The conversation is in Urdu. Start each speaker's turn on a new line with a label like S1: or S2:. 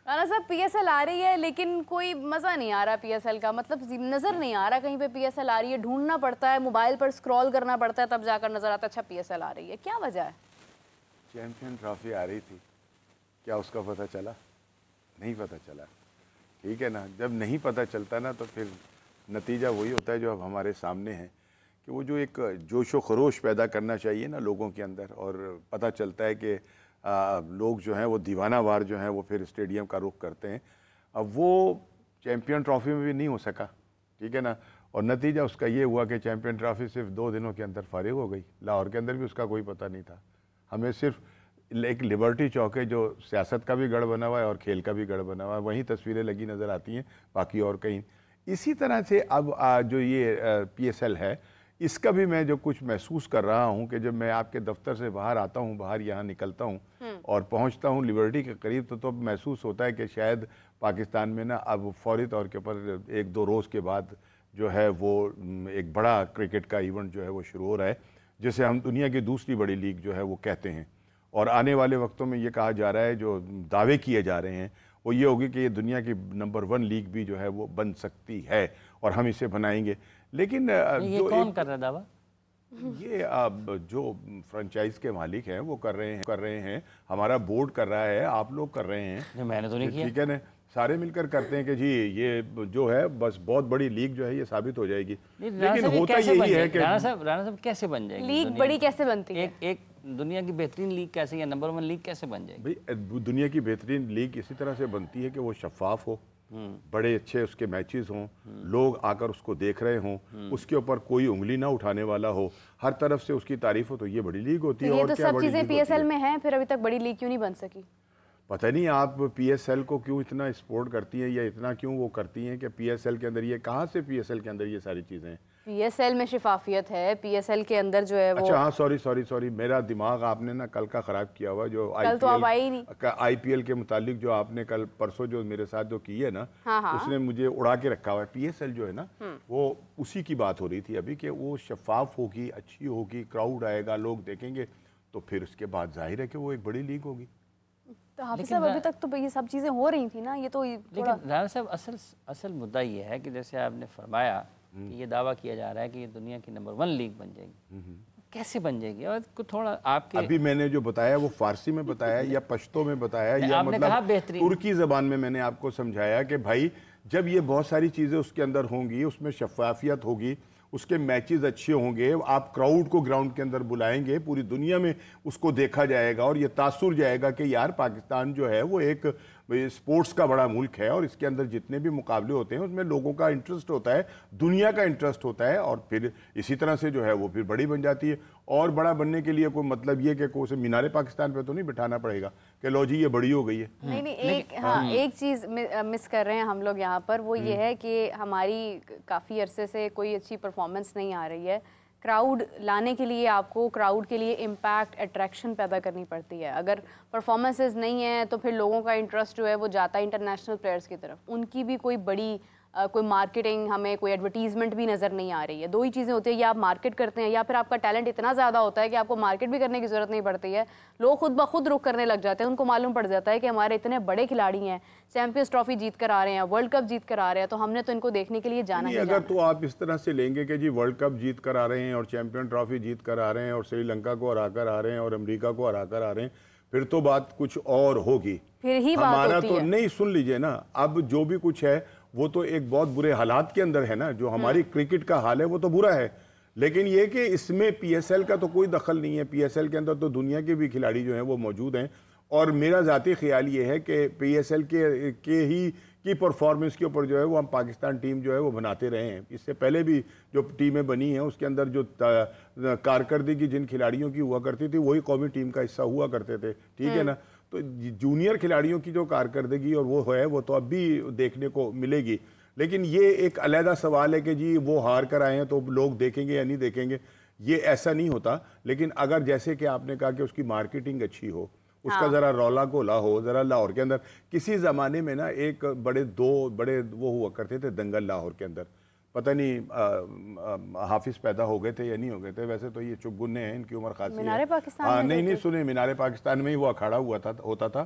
S1: رانا صاحب PSL آ رہی ہے لیکن کوئی مزہ نہیں آ رہا PSL کا, مطلب نظر نہیں آ رہا کہیں پہ PSL آ رہی ہے, ڈھونڈنا پڑتا ہے, موبائل پر سکرول کرنا پڑتا ہے, تب جا کر نظر آتا ہے اچھا PSL آ رہی ہے. کیا وجہ ہے؟
S2: چیمپئن ٹرافی آ رہی تھی, کیا اس کا پتہ چلا؟ نہیں پتہ چلا. ٹھیک ہے نا, جب نہیں پتہ چلتا نا تو پھر نتیجہ وہی ہوتا ہے جو اب ہمارے سامنے ہے, کہ وہ جو ایک جوش و خروش پیدا کرنا چاہیے نا لوگوں کے اندر, اور پتہ چلتا ہے کہ لوگ جو ہیں وہ دیوانہ وار جو ہیں وہ پھر اسٹیڈیم کا رخ کرتے ہیں. اب وہ چیمپئن ٹرافی میں بھی نہیں ہو سکا, ٹھیک ہے نا, اور نتیجہ اس کا یہ ہوا کہ چیمپئن ٹرافی صرف 2 دنوں کے اندر فارغ ہو گئی. لاہور کے اندر بھی اس کا کوئی پتہ نہیں تھا. ہمیں صرف ایک لبرٹی چوک ہے جو سیاست کا بھی گڑھ بنا ہوا ہے اور کھیل کا بھی گڑھ بنا ہوا ہے, وہیں تصویریں لگی نظر آتی ہیں, باقی اور کہیں. اسی طرح سے اب جو یہ PSL ہے, اس کا بھی میں جو کچھ محسوس کر رہا ہوں کہ جب میں آپ کے دفتر سے باہر آتا ہوں, باہر یہاں نکلتا ہوں اور پہنچتا ہوں لبرٹی کے قریب, تو محسوس ہوتا ہے کہ شاید پاکستان میں نا اب فوری طور کے پر 1-2 روز کے بعد جو ہے وہ ایک بڑا کرکٹ کا ایونٹ جو ہے وہ شروع ہو رہا ہے, جسے ہم دنیا کی دوسری بڑی لیگ جو ہے وہ کہتے ہیں. اور آنے والے وقتوں میں یہ کہا جا رہا ہے, جو دعوے کیے جا رہے ہیں وہ یہ ہوگی کہ یہ دنیا کی نمبر 1 لیگ بھی جو ہے وہ بن سکتی ہے, اور ہم اسے بنائیں گے. لیکن
S3: یہ کون کر رہا ہے دعویٰ؟
S2: یہ جو فرنچائز کے مالک ہیں وہ کر رہے ہیں, ہمارا بورڈ کر رہا ہے, آپ لوگ کر رہے ہیں,
S3: میں نے تو نہیں کیا.
S2: ٹھیک ہے نا, سارے مل کر کرتے ہیں کہ جی یہ جو ہے بس بہت بڑی لیگ جو ہے یہ ثابت ہو جائے گی. لیکن ہوتا یہی ہے کہ
S3: رانا صاحب کیسے بن جائے گی
S1: لیگ بڑی کیسے بنتی ہے؟
S3: ایک دنیا کی بہترین لیگ کیسے, یا نمبر 1 لیگ کیسے بن جائے گی؟
S2: بھئی دنیا کی بہترین لیگ اسی طرح سے بنتی ہے کہ وہ شفاف ہو, بڑے اچھے اس کے میچز ہوں, لوگ آ کر اس کو دیکھ رہے ہوں, اس کے اوپر کوئی انگلی نہ اٹھانے والا ہو, ہر طرف سے اس کی تعریف ہو, تو یہ بڑی لیگ ہوتی ہے.
S1: یہ تو سب چیزیں PSL میں ہیں, پھر ابھی تک بڑی لیگ کیوں نہیں بن سکی؟
S2: پتہ نہیں آپ PSL کو کیوں اتنا سپورٹ کرتی ہیں, یا اتنا کیوں وہ کرتی ہیں کہ PSL کے اندر یہ کہاں سے PSL کے اندر یہ ساری چیزیں ہیں.
S1: PSL میں شفافیت ہے, PSL کے اندر جو ہے وہ
S2: اچھا ہاں سوری میرا دماغ آپ نے نا کل کا خراب کیا ہوا, جو
S1: کل تو آپ آئے ہی نہیں.
S2: IPL کے متعلق جو آپ نے کل پرسوں جو میرے ساتھ جو کی ہے نا, اس نے مجھے اڑا کے رکھا ہوا ہے. PSL جو ہے نا وہ اسی کی بات ہو رہی تھی ابھی, کہ وہ شفاف ہوگی, اچھی ہوگی, کراؤڈ آئے گا, لوگ دیکھیں گے, تو پھر اس کے بعد ظاہر ہے کہ وہ ایک بڑی لیگ ہوگی.
S1: تو حافظ صاحب ابھی تک تو یہ سب چیزیں ہو رہی تھی نا, یہ تو
S3: لیکن رانا صاحب اصل مدعا یہ ہے کہ جیسے آپ نے فرمایا کہ یہ دعویٰ کیا جا رہا ہے کہ یہ دنیا کی نمبر 1 لیگ بن جائے گی, کیسے بن جائے گی؟ اور تھوڑا آپ کے
S2: ابھی میں نے جو بتایا وہ فارسی میں بتایا یا پشتو میں بتایا, یا مطلب ترکی زبان میں نے آپ کو سمجھایا کہ بھائی جب یہ بہت ساری چیزیں اس کے اندر ہوں گی, اس میں شفافیت ہوگی, اس کے میچز اچھے ہوں گے, آپ کراؤڈ کو گراؤنڈ کے اندر بلائیں گے, پوری دنیا میں اس کو دیکھا جائے گا, اور یہ تاثر جائے گا کہ یار پاکستان جو ہے وہ ایک سپورٹس کا بڑا ملک ہے, اور اس کے اندر جتنے بھی مقابلے ہوتے ہیں اس میں لوگوں کا انٹرسٹ ہوتا ہے, دنیا کا انٹرسٹ ہوتا ہے, اور پھر اسی طرح سے جو ہے وہ پھر بڑی بن جاتی ہے. اور بڑا بننے کے لیے کوئی مطلب یہ کہ کوئی مینار پاکستان پہ تو نہیں بٹھانا پڑے گا کہ لو جی یہ بڑی ہو گئی ہے.
S1: نہیں, ایک چیز مس کر رہے ہیں ہم لوگ یہاں پر, وہ یہ ہے کہ ہماری کافی عرصے سے کوئی اچھی پرفارمنس نہیں آ رہی ہے. کراؤڈ لانے کے لیے آپ کو کراؤڈ کے لیے امپیکٹ, اٹریکشن پیدا کرنی پڑتی ہے. اگر پرفارمنسز نہیں ہیں تو پھر لوگوں کا انٹرسٹ جو ہے وہ جاتا ہے انٹرنیشنل پلیئرز کی طرف, ان کی بھی کوئی بڑی کوئی مارکیٹنگ, ہمیں کوئی ایڈورٹیزمنٹ بھی نظر نہیں آ رہی ہے. 2 ہی چیزیں ہوتی ہیں, یا آپ مارکیٹ کرتے ہیں, یا پھر آپ کا ٹیلنٹ اتنا زیادہ ہوتا ہے کہ آپ کو مارکیٹ بھی کرنے کی ضرورت نہیں پڑتی ہے, لوگ خود بخود رخ کرنے لگ جاتے ہیں. ان کو معلوم پڑ جاتا ہے کہ ہمارے اتنے بڑے کھلاڑی ہیں, چیمپئنز ٹرافی جیت کر آ رہے ہیں, ورلڈ کپ جیت کر آ رہے ہیں, تو ہم نے تو ان کو دیکھنے کے لیے جانا ہی
S2: اگر تو آپ اس طرح سے لیں گے کہ جی ورلڈ کپ جیت کر آ رہے ہیں, اور چیمپئن ٹرافی جیت کر آ رہے ہیں, اور سری لنکا کو ہرا کر آ رہے ہیں, اور امریکہ کو ہرا کر آ رہے ہیں, پھر تو بات کچھ اور ہوگی. ہمارا تو نہیں, سن لیجئے نا, اب جو بھی کچھ ہے وہ تو ایک بہت برے حالات کے اندر ہے نا. جو ہماری کرکٹ کا حال ہے وہ تو برا ہے, لیکن یہ کہ اس میں PSL کا تو کوئی دخل نہیں ہے. PSL کے اندر تو دنیا کے بھی کھلاڑی جو ہیں وہ موجود ہیں, اور میرا ذاتی خیال یہ ہے کہ PSL کے ہی کی پرفارمنس کے اوپر جو ہے وہ ہم پاکستان ٹیم جو ہے وہ بناتے رہے ہیں. اس سے پہلے بھی جو ٹیمیں بنی ہیں اس کے اندر جو کارکردگی جن کھلاڑیوں کی ہوا کرتی تھی وہی قومی ٹیم کا حصہ ہوا کرتے تھے, ٹھیک ہے نا. تو جونیئر کھلاڑیوں کی جو کارکردگی اور وہ ہے وہ تو اب بھی دیکھنے کو ملے گی. لیکن یہ ایک علیحدہ سوال ہے کہ جی وہ ہار کر آئے ہیں تو لوگ دیکھیں گے یا نہیں دیکھیں گے, یہ ایسا نہیں ہوتا. لیکن اگر جیسے کہ آپ نے کہا کہ اس کی مارکیٹنگ اچھی ہو, اس کا ذرا رولا گولا ہو, ذرا لاہور کے اندر کسی زمانے میں نا ایک دو بڑے وہ ہوا کرتے تھے دنگل لاہور کے اندر, پتہ نہیں حافظ پیدا ہو گئے تھے یا نہیں ہو گئے تھے, ویسے تو یہ چپ گنے ہیں, ان کی عمر خاصی ہے.
S1: مینار پاکستان
S2: نہیں سنیں, مینار پاکستان میں ہی وہ اکھاڑا ہوتا تھا,